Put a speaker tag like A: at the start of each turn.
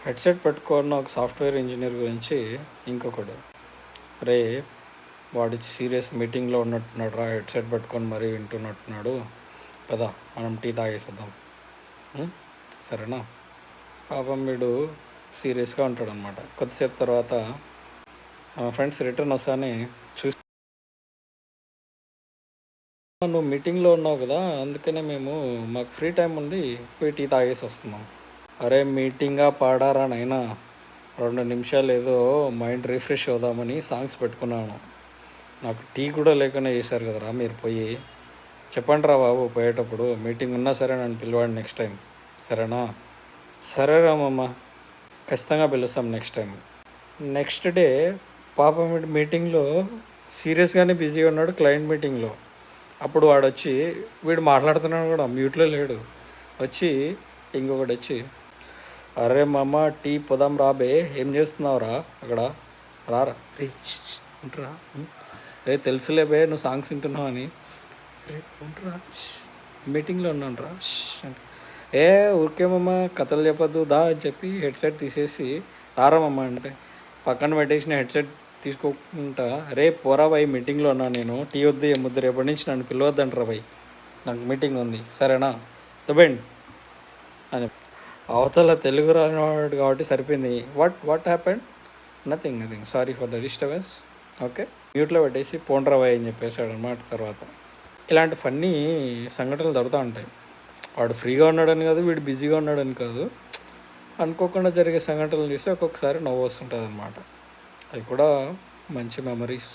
A: Headset పెట్టుకున్న ఒక software engineer గురించి ఇంకొకడు, రే వాడు సీరియస్ మీటింగ్లో ఉన్నట్టున్నాడు రా, హెడ్సెట్ పెట్టుకొని మరీ వింటున్నట్టున్నాడు, పదా మనం టీ తాగేసేద్దాం, సరేనా. పాపం వీడు సీరియస్గా ఉంటాడనమాట. కొద్దిసేపు తర్వాత మా ఫ్రెండ్స్ రిటర్న్ వస్తానే చూసి, నువ్వు మీటింగ్లో ఉన్నావు కదా, అందుకనే మాకు ఫ్రీ టైం ఉంది, పోయి టీ తాగేసి వస్తున్నాం. అరే మీటింగా పాడారా నైనా, 2 నిమిషాలు ఏదో మైండ్ రిఫ్రెష్ అవుదామని సాంగ్స్ పెట్టుకున్నాను. నాకు టీ కూడా లేకుండా చేశారు కదరా మీరు. పోయి చెప్పండి రా బాబు, పోయేటప్పుడు మీటింగ్ ఉన్నా సరే నన్ను పిలవండి నెక్స్ట్ టైం, సరేనా. సరే రామమ్మ, ఖచ్చితంగా పిలుస్తాం నెక్స్ట్ టైం. నెక్స్ట్ డే పాపం మీటింగ్లో సీరియస్గానే బిజీగా ఉన్నాడు, క్లయింట్ మీటింగ్లో. అప్పుడు వాడు వచ్చి, వీడు మాట్లాడుతున్నాడు కూడా, మ్యూట్లో లేడు, వచ్చి ఇంకొకటి వచ్చి, అరే మామ టీ పొదాం రాబే, ఏం చేస్తున్నావురా అక్కడ, రారా రే ఉంటురా, రే తెలుసులే బే నువ్వు సాంగ్స్ వింటున్నావు అని, రే ఉంటురా మీటింగ్లో ఉన్నాను రా అంటే, ఏ ఊరికేమమ్మ కథలు చెప్పద్దు దా అని చెప్పి హెడ్సెట్ తీసేసి రారమ్మా అంటే పక్కన పెట్టేసిన హెడ్సెట్ తీసుకోకుండా, రే పోరా బాయ్ మీటింగ్లో ఉన్నా నేను, టీ వద్దు ఏమొద్దు, రేపటి నుంచి నన్ను పిలవద్దంటారా బాయ్, నాకు మీటింగ్ ఉంది సరేనా, దుబండి అని. అవతల తెలుగు రానివాడు కాబట్టి సరిపోయింది. What happened, nothing sorry for the disturbance, okay మ్యూట్లో పెట్టేసి పోండ్రా బాయ్ అని చెప్పేసాడు అనమాట. తర్వాత ఇలాంటి ఫన్నీ సంఘటనలు జరుగుతూ ఉంటాయి. వాడు ఫ్రీగా ఉన్నాడని కాదు, వీడు బిజీగా ఉన్నాడని కాదు, అనుకోకుండా జరిగే సంఘటనలు చూస్తే ఒక్కొక్కసారి నవ్వు వస్తుంటుంది అనమాట. అవి కూడా మంచి మెమరీస్.